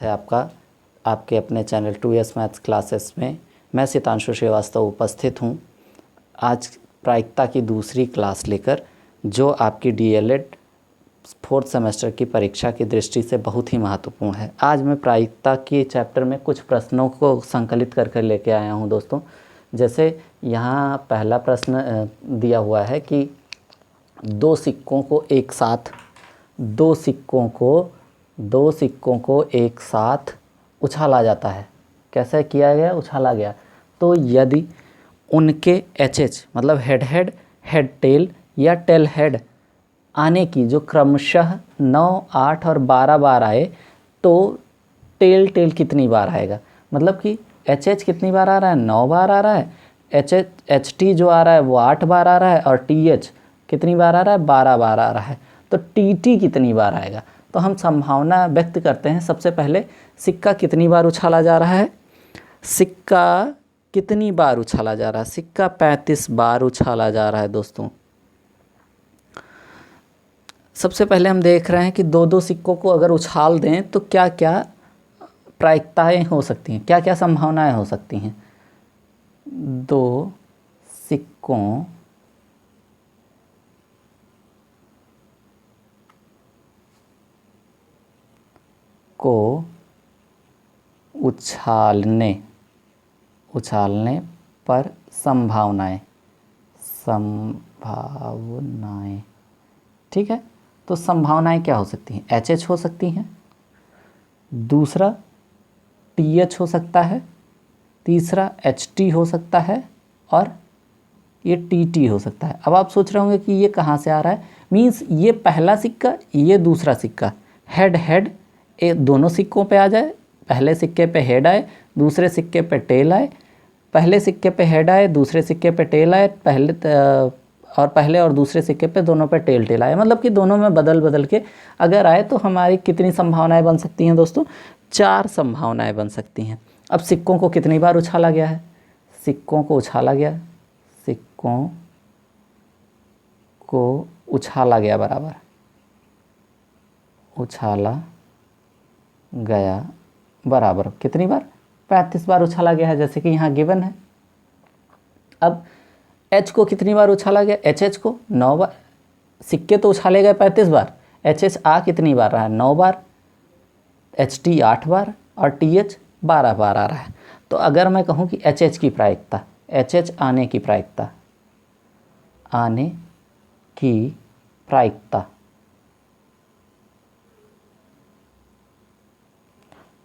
है आपका आपके अपने चैनल 2S मैथ्स क्लासेस में। मैं सितांशु श्रीवास्तव उपस्थित हूँ आज प्रायिकता की दूसरी क्लास लेकर, जो आपकी DLED 4th सेमेस्टर की परीक्षा की दृष्टि से बहुत ही महत्वपूर्ण है। आज मैं प्रायिकता के चैप्टर में कुछ प्रश्नों को संकलित कर लेके आया हूँ दोस्तों। जैसे यहाँ पहला प्रश्न दिया हुआ है कि दो सिक्कों को एक साथ उछाला जाता है। कैसे किया गया? उछाला गया। तो यदि उनके HH मतलब हेड टेल या टेल हेड आने की जो क्रमशः 9, 8 और 12 बार आए, तो टेल कितनी बार आएगा? मतलब कि HH कितनी बार आ रहा है? 9 बार आ रहा है। HT जो आ रहा है वो 8 बार आ रहा है, और TH कितनी बार आ रहा है? 12 बार आ रहा है। तो TT कितनी बार आएगा? तो हम संभावना व्यक्त करते हैं। सबसे पहले सिक्का कितनी बार उछाला जा रहा है? सिक्का कितनी बार उछाला जा रहा है? सिक्का 35 बार उछाला जा रहा है दोस्तों। सबसे पहले हम देख रहे हैं कि दो सिक्कों को अगर उछाल दें तो क्या क्या प्रायिकताएं हो सकती हैं, क्या क्या संभावनाएं हो सकती हैं। दो सिक्कों को उछालने पर संभावनाएं, ठीक है। तो संभावनाएं क्या हो सकती हैं? HH हो सकती हैं, दूसरा TH हो सकता है, तीसरा HT हो सकता है, और ये TT हो सकता है। अब आप सोच रहे होंगे कि ये कहाँ से आ रहा है। मीन्स ये पहला सिक्का, ये दूसरा सिक्का, हेड दोनों सिक्कों पे आ जाए। पहले सिक्के पे हेड आए, दूसरे सिक्के पे टेल आए, पहले सिक्के पे हेड आए, दूसरे सिक्के पे टेल आए, पहले और दूसरे सिक्के पे दोनों पे टेल आए। मतलब कि दोनों में बदल के अगर आए तो हमारी कितनी संभावनाएं बन सकती हैं दोस्तों? 4 संभावनाएं बन सकती हैं। अब सिक्कों को कितनी बार उछाला गया है? सिक्कों को उछाला गया बराबर उछाला गया बराबर कितनी बार? 35 बार उछाला गया है, जैसे कि यहाँ गिवन है। अब H को कितनी बार उछाला गया? HH को 9 बार। सिक्के तो उछाले गए 35 बार, HH कितनी बार रहा है? 9 बार, HT 8 बार, और TH 12 बार आ रहा है। तो अगर मैं कहूँ कि HH की प्रायिकता, HH आने की प्रायिकता,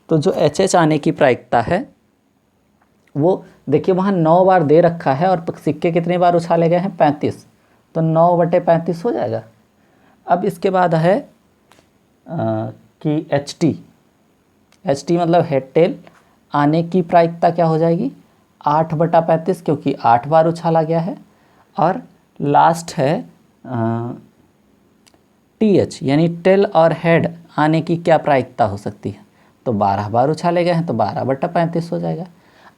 तो जो HH आने की प्रायिकता है वो देखिए वहाँ 9 बार दे रखा है, और सिक्के कितनी बार उछाले गए हैं? 35। तो 9/35 हो जाएगा। अब इसके बाद है कि HT मतलब हेड टेल आने की प्रायिकता क्या हो जाएगी? 8/35, क्योंकि 8 बार उछाला गया है। और लास्ट है TH यानी टेल और हेड आने की क्या प्रायिकता हो सकती है? तो 12 बार उछाले गए हैं, तो 12/35 हो जाएगा।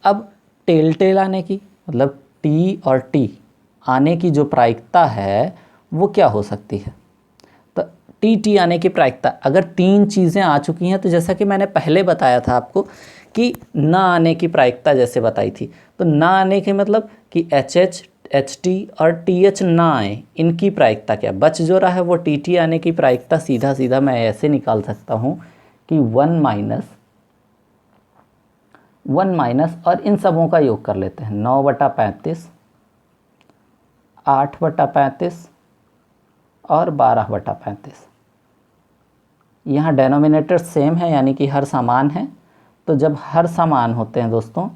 अब टेल आने की मतलब T और T आने की जो प्रायिकता है वो क्या हो सकती है? तो TT आने की प्रायिकता, अगर 3 चीज़ें आ चुकी हैं, तो जैसा कि मैंने पहले बताया था आपको कि ना आने की प्रायिकता जैसे बताई थी, तो ना आने के मतलब कि HH, HT और TH ना आए, इनकी प्रायिकता क्या? बच जो रहा है वो TT आने की प्रायिकता सीधा मैं ऐसे निकाल सकता हूँ कि 1 माइनस और इन सबों का योग कर लेते हैं। 9/35, 8/35 और 12/35। यहाँ डेनोमिनेटर सेम है, यानी कि हर समान है। तो जब हर समान होते हैं दोस्तों,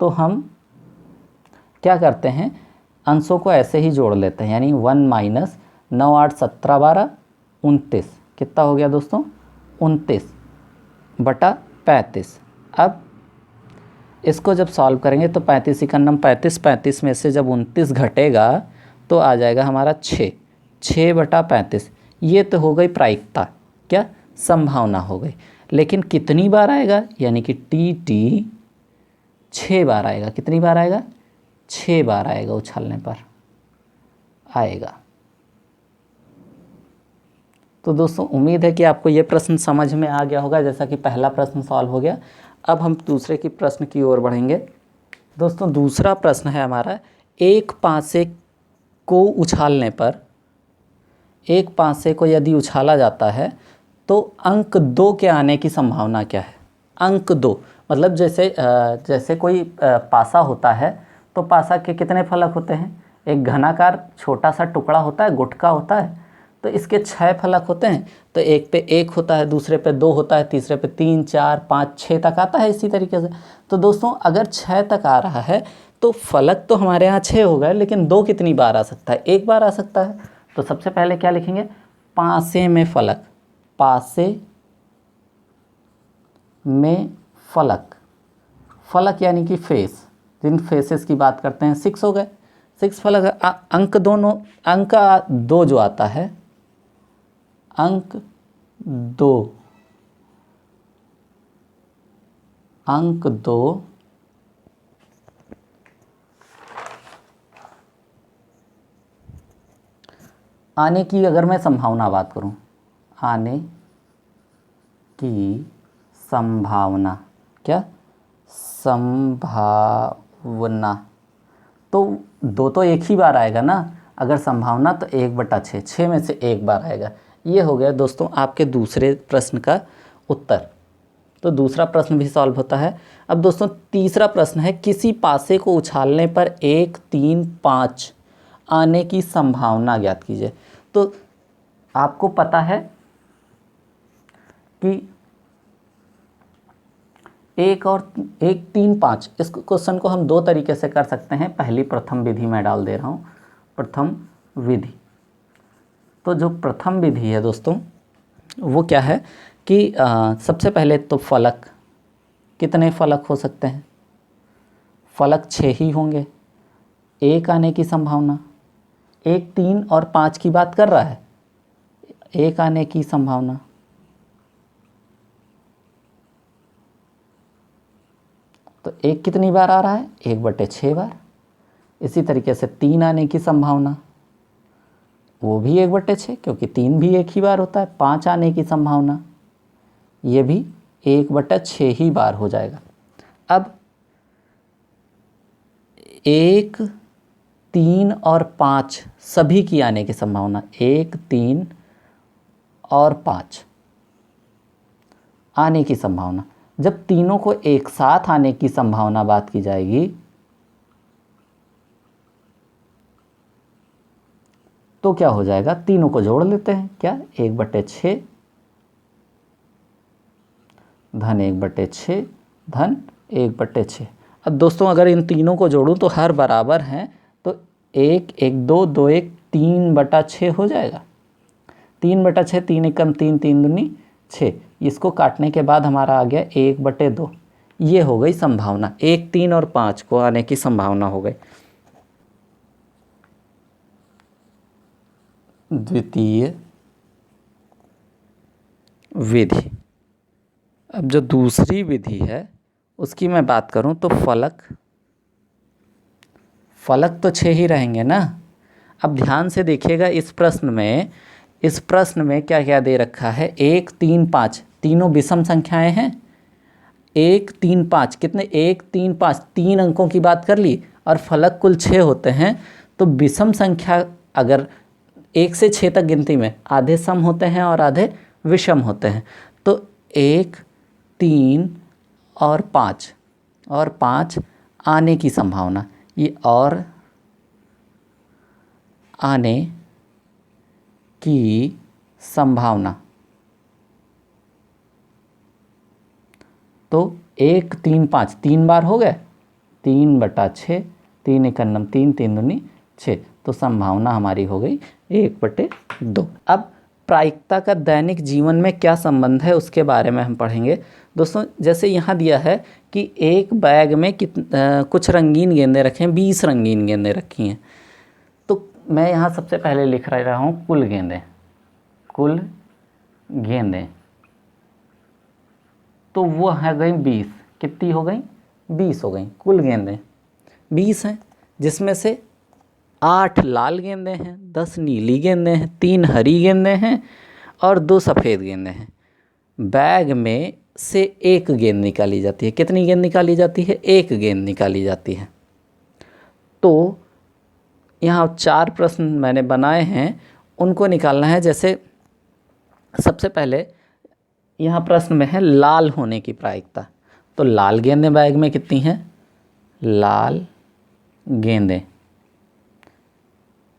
तो हम क्या करते हैं? अंशों को ऐसे ही जोड़ लेते हैं, यानी 1 माइनस 9, 8, 17, 12, 29। कितना हो गया दोस्तों? 29/35। अब इसको जब सॉल्व करेंगे तो 35 इकन्नम 35 में से जब 29 घटेगा तो आ जाएगा हमारा 6/35। ये तो हो गई प्रायिकता, क्या? संभावना हो गई। लेकिन कितनी बार आएगा? यानी कि TT 6 बार आएगा। कितनी बार आएगा? 6 बार आएगा, उछालने पर आएगा। तो दोस्तों उम्मीद है कि आपको ये प्रश्न समझ में आ गया होगा, जैसा कि पहला प्रश्न सॉल्व हो गया। अब हम दूसरे की प्रश्न की ओर बढ़ेंगे। दोस्तों दूसरा प्रश्न है हमारा, एक पासे को उछालने पर, एक पासे को यदि उछाला जाता है तो अंक 2 के आने की संभावना क्या है। अंक 2 मतलब जैसे कोई पासा होता है तो पासा के कितने फलक होते हैं, एक घनाकार छोटा सा टुकड़ा होता है, गुटका होता है, तो इसके 6 फलक होते हैं। तो एक पे 1 होता है, दूसरे पे 2 होता है, तीसरे पे 3, 4, 5, 6 तक आता है इसी तरीके से। तो दोस्तों अगर 6 तक आ रहा है तो फलक तो हमारे यहाँ 6 हो गए, लेकिन 2 कितनी बार आ सकता है, एक बार आ सकता है। तो सबसे पहले क्या लिखेंगे, पासे में फलक, पासे में फलक, फलक यानी कि फेस, जिन फेसेस की बात करते हैं 6 हो गए, 6 फलक। अंक दोनों, अंक 2 जो आता है, अंक 2, अंक 2 आने की अगर मैं संभावना बात करूं, आने की संभावना, क्या संभावना, तो 2 तो एक ही बार आएगा ना, अगर संभावना तो 1/6, 6 में से एक बार आएगा। ये हो गया दोस्तों आपके दूसरे प्रश्न का उत्तर। तो दूसरा प्रश्न भी सॉल्व होता है। अब दोस्तों तीसरा प्रश्न है, किसी पासे को उछालने पर 1, 3, 5 आने की संभावना ज्ञात कीजिए। तो आपको पता है कि 1 और 1, 3, 5, इस क्वेश्चन को हम 2 तरीके से कर सकते हैं। पहली प्रथम विधि मैं डाल दे रहा हूँ, प्रथम विधि। तो जो प्रथम विधि है दोस्तों वो क्या है कि सबसे पहले तो फलक, कितने फलक हो सकते हैं, फलक 6 ही होंगे, 1 आने की संभावना, 1, 3 और 5 की बात कर रहा है, 1 आने की संभावना, तो 1 कितनी बार आ रहा है, 1/6 बार। इसी तरीके से 3 आने की संभावना, वो भी 1/6, क्योंकि 3 भी एक ही बार होता है। 5 आने की संभावना, ये भी 1/6 ही बार हो जाएगा। अब 1, 3 और 5 सभी की आने की संभावना, 1, 3 और 5 आने की संभावना, जब तीनों को एक साथ आने की संभावना बात की जाएगी तो क्या हो जाएगा, तीनों को जोड़ लेते हैं, क्या 1/6 धन 1/6 धन 1/6। अब दोस्तों अगर इन तीनों को जोड़ूं तो हर बराबर हैं, तो 1, 1, 2, 2, 1, 3/6 हो जाएगा। 3/6, 3 एकम 3, 3 दूनी 6। इसको काटने के बाद हमारा आ गया 1/2। ये हो गई संभावना, 1, 3 और 5 को आने की संभावना हो गई। द्वितीय विधि। अब जो दूसरी विधि है उसकी मैं बात करूं तो फलक तो 6 ही रहेंगे ना। अब ध्यान से देखिएगा इस प्रश्न में क्या क्या दे रखा है, 1, 3, 5 तीनों विषम संख्याएं हैं। 1, 3, 5 कितने, 1, 3, 5 3 अंकों की बात कर ली और फलक कुल 6 होते हैं। तो विषम संख्या अगर 1 से 6 तक गिनती में आधे सम होते हैं और आधे विषम होते हैं। तो 1, 3 और 5 आने की संभावना, ये और आने की संभावना, तो 1, 3, 5 3 बार हो गए, 3/6, 3 एकन्नम 3, 3 दूनी 6, तो संभावना हमारी हो गई 1/2। अब प्रायिकता का दैनिक जीवन में क्या संबंध है उसके बारे में हम पढ़ेंगे। दोस्तों जैसे यहाँ दिया है कि एक बैग में कुछ रंगीन गेंदें रखें, 20 रंगीन गेंदें रखी हैं। तो मैं यहाँ सबसे पहले लिख रहा हूँ कुल गेंदें, तो वो है गई 20। कितनी हो गई, 20 हो गई। कुल गेंदें 20 हैं, जिसमें से 8 लाल गेंदें हैं, 10 नीली गेंदें हैं, 3 हरी गेंदें हैं और 2 सफ़ेद गेंदें हैं। बैग में से एक गेंद निकाली जाती है। कितनी गेंद निकाली जाती है? एक गेंद निकाली जाती है। तो यहाँ 4 प्रश्न मैंने बनाए हैं, उनको निकालना है। जैसे सबसे पहले यहाँ प्रश्न में है लाल होने की प्रायिकता। तो लाल गेंदें बैग में कितनी हैं? लाल गेंदें,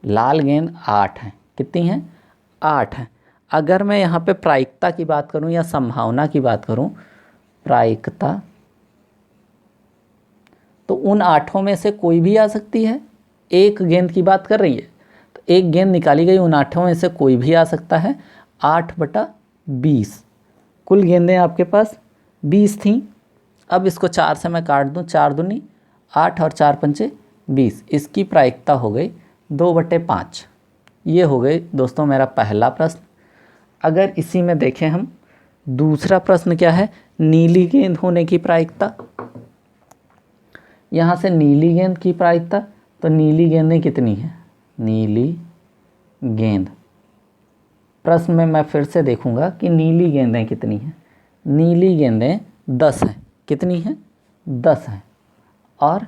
लाल गेंद 8 हैं। कितनी हैं? 8 हैं। अगर मैं यहाँ पे प्रायिकता की बात करूँ या संभावना की बात करूँ, प्रायिकता, तो उन 8 में से कोई भी आ सकती है। एक गेंद की बात कर रही है, तो एक गेंद निकाली गई, उन 8 में से कोई भी आ सकता है। 8/20, कुल गेंदें आपके पास 20 थीं। अब इसको 4 से मैं काट दूँ, 4 दूनी 8 और 4 पंचे 20। इसकी प्रायिकता हो गई 2/5। ये हो गई दोस्तों मेरा पहला प्रश्न। अगर इसी में देखें हम, दूसरा प्रश्न क्या है? नीली गेंद होने की प्रायिकता। यहाँ से नीली गेंद की प्रायिकता, तो नीली गेंदें कितनी हैं? नीली गेंद, प्रश्न में मैं फिर से देखूंगा कि नीली गेंदें कितनी हैं। नीली गेंदें 10 हैं। कितनी हैं? 10 हैं। और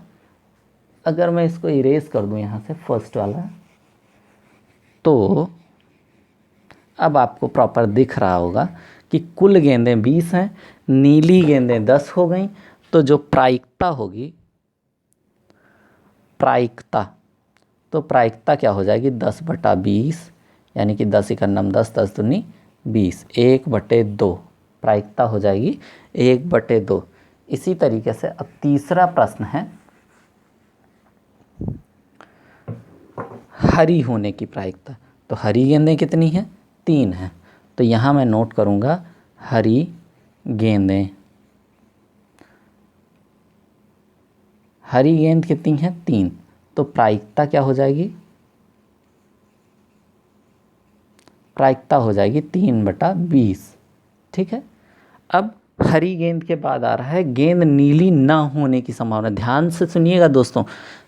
अगर मैं इसको इरेज कर दूं यहाँ से फर्स्ट वाला, तो अब आपको प्रॉपर दिख रहा होगा कि कुल गेंदें 20 हैं, नीली गेंदें 10 हो गई। तो जो प्रायिकता होगी, प्रायिकता, तो प्रायिकता क्या हो जाएगी? 10/20, यानी कि 10 × 9 10, 10 दूनी 20, 1/2 प्रायिकता हो जाएगी 1/2। इसी तरीके से अब तीसरा प्रश्न है हरी होने की प्रायिकता। तो हरी गेंदें कितनी हैं? 3 हैं। तो यहाँ मैं नोट करूँगा हरी गेंदें, हरी गेंद कितनी हैं? 3। तो प्रायिकता क्या हो जाएगी? प्रायिकता हो जाएगी 3/20। ठीक है। अब हरी गेंद के बाद आ रहा है गेंद नीली ना होने की संभावना। ध्यान से सुनिएगा दोस्तों,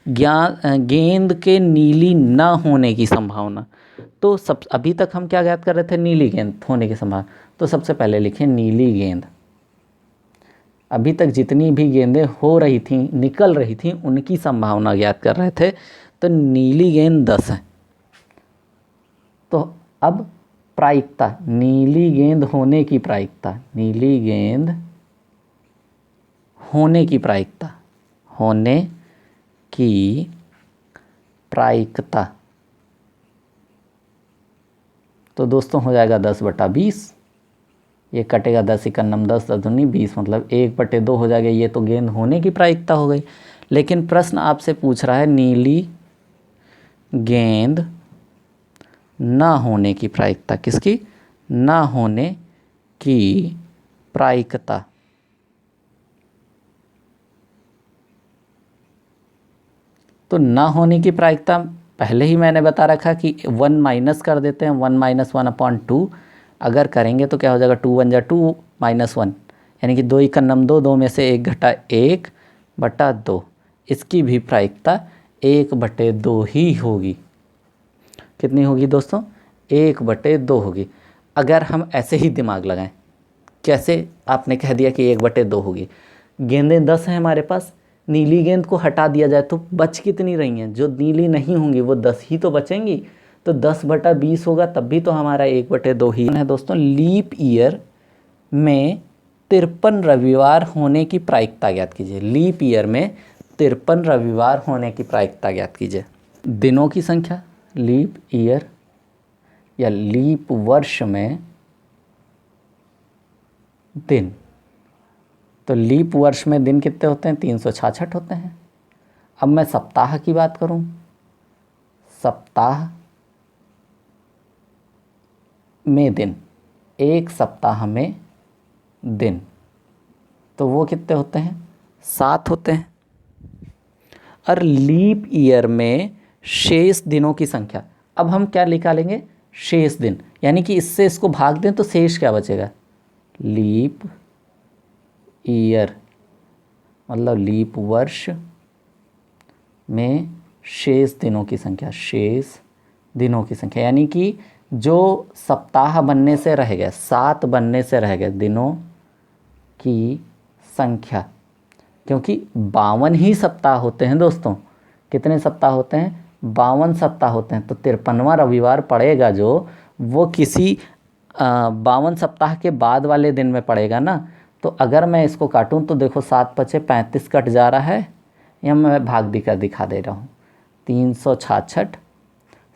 गेंद के नीली ना होने की संभावना। तो अभी तक हम क्या ज्ञात कर रहे थे? नीली गेंद होने की संभावना। तो सबसे पहले लिखें नीली गेंद। अभी तक जितनी भी गेंदें हो रही थी, निकल रही थी, उनकी संभावना ज्ञात कर रहे थे। तो नीली गेंद 10 है। तो अब प्रायिकता, नीली गेंद होने की प्रायिकता, नीली गेंद होने की प्रायिकता, होने की प्रायिकता, तो दोस्तों हो जाएगा 10/20। ये कटेगा 10 × 9 10, 10 दूनी 20, मतलब 1/2 हो जाएगा। ये तो गेंद होने की प्रायिकता हो गई। लेकिन प्रश्न आपसे पूछ रहा है नीली गेंद ना होने की प्रायिकता। किसकी? ना होने की प्रायिकता। तो ना होने की प्रायिकता पहले ही मैंने बता रखा कि 1 माइनस कर देते हैं, 1 - 1/2। अगर करेंगे तो क्या हो जाएगा? 2 × 1 = 2 - 1, यानी कि 2 × 9 2, 2 में से 1 घटा 1/2। इसकी भी प्रायिकता 1/2 ही होगी। कितनी होगी दोस्तों? 1/2 होगी। अगर हम ऐसे ही दिमाग लगाएं, कैसे? आपने कह दिया कि 1/2 होगी। गेंदें 10 हैं हमारे पास, नीली गेंद को हटा दिया जाए तो बच कितनी रही हैं? जो नीली नहीं होंगी वो 10 ही तो बचेंगी। तो 10/20 होगा, तब भी तो हमारा 1/2 ही है। दोस्तों लीप ईयर में 53 रविवार होने की प्रायिकता ज्ञात कीजिए। लीप ईयर में 53 रविवार होने की प्रायिकता ज्ञात कीजिए। दिनों की संख्या, लीप ईयर या लीप वर्ष में दिन, तो लीप वर्ष में दिन कितने होते हैं? 366 होते हैं। अब मैं सप्ताह की बात करूं, सप्ताह में दिन, एक सप्ताह में दिन, तो वो कितने होते हैं? 7 होते हैं। और लीप ईयर में शेष दिनों की संख्या, अब हम क्या निकालेंगे? शेष दिन, यानी कि इससे इसको भाग दें तो शेष क्या बचेगा? लीप ईयर मतलब लीप वर्ष में शेष दिनों की संख्या, शेष दिनों की संख्या, यानी कि जो सप्ताह बनने से रह गए, 7 बनने से रह गए दिनों की संख्या, क्योंकि 52 ही सप्ताह होते हैं दोस्तों। कितने सप्ताह होते हैं? 52 सप्ताह होते हैं। तो 53वां रविवार पड़ेगा जो, वो किसी 52 सप्ताह के बाद वाले दिन में पड़ेगा ना। तो अगर मैं इसको काटूं तो देखो 7 पचे 35 कट जा रहा है, या मैं भाग दिखा दे रहा हूँ। 366,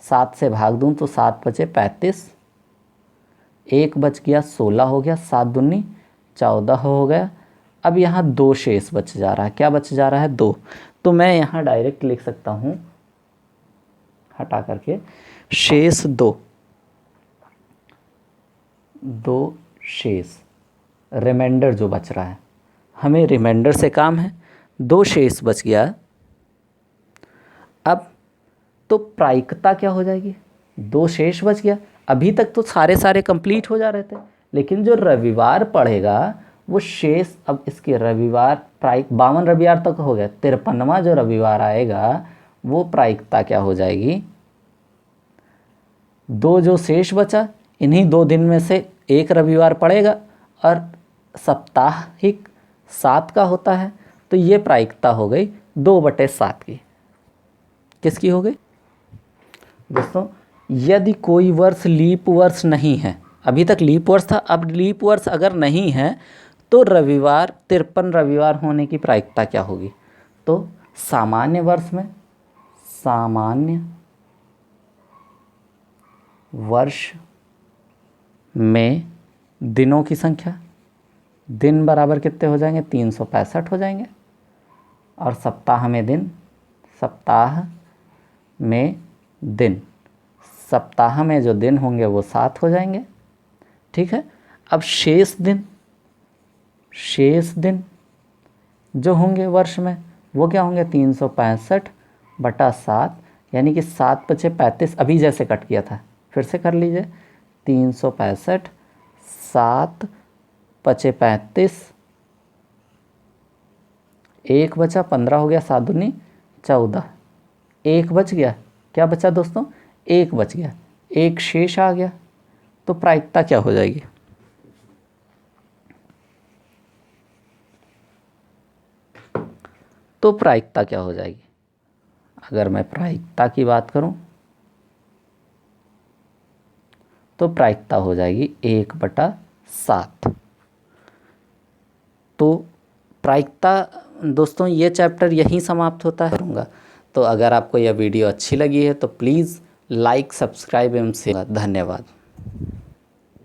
7 से भाग दूं तो 7 पचे 35, 1 बच गया 16 हो गया, 7 दूनी 14 हो गया। अब यहाँ 2 शेष बच जा रहा है। क्या बच जा रहा है? 2। तो मैं यहाँ डायरेक्ट लिख सकता हूँ हटा करके, शेष 2 शेष, रिमाइंडर जो बच रहा है, हमें रिमाइंडर से काम है। 2 शेष बच गया। अब तो प्रायिकता क्या हो जाएगी? 2 शेष बच गया। अभी तक तो सारे कंप्लीट हो जा रहे थे, लेकिन जो रविवार पड़ेगा वो शेष, अब इसके रविवार 52 रविवार तक हो गया, 53वां जो रविवार आएगा वो प्रायिकता क्या हो जाएगी? 2 जो शेष बचा, इन्हीं 2 दिन में से एक रविवार पड़ेगा, और साप्ताहिक 7 का होता है, तो ये प्रायिकता हो गई 2/7 की। किसकी हो गई दोस्तों? यदि कोई वर्ष लीप वर्ष नहीं है, अभी तक लीप वर्ष था, अब लीप वर्ष अगर नहीं है तो रविवार 53 रविवार होने की प्रायिकता क्या होगी? तो सामान्य वर्ष में, सामान्य वर्ष में दिनों की संख्या, दिन बराबर कितने हो जाएंगे? 365 हो जाएंगे। और सप्ताह में दिन, सप्ताह में दिन, सप्ताह में जो दिन होंगे वो 7 हो जाएंगे। ठीक है। अब शेष दिन जो होंगे वर्ष में वो क्या होंगे? 365/7, यानी कि 7 पचे 35, अभी जैसे कट किया था फिर से कर लीजिए। 365, 7 पचे 35, 1 बचा, 15 हो गया, 7 दूनी 14, 1 बच गया। क्या बचा दोस्तों? 1 बच गया, 1 शेष आ गया। तो प्रायिकता क्या हो जाएगी? तो प्रायिकता क्या हो जाएगी? अगर मैं प्रायिकता की बात करूं तो प्रायिकता हो जाएगी 1/7। तो प्रायिकता दोस्तों, ये चैप्टर यहीं समाप्त होता है करूँगा। तो अगर आपको यह वीडियो अच्छी लगी है तो प्लीज़ लाइक, सब्सक्राइब एवं शेयर। धन्यवाद।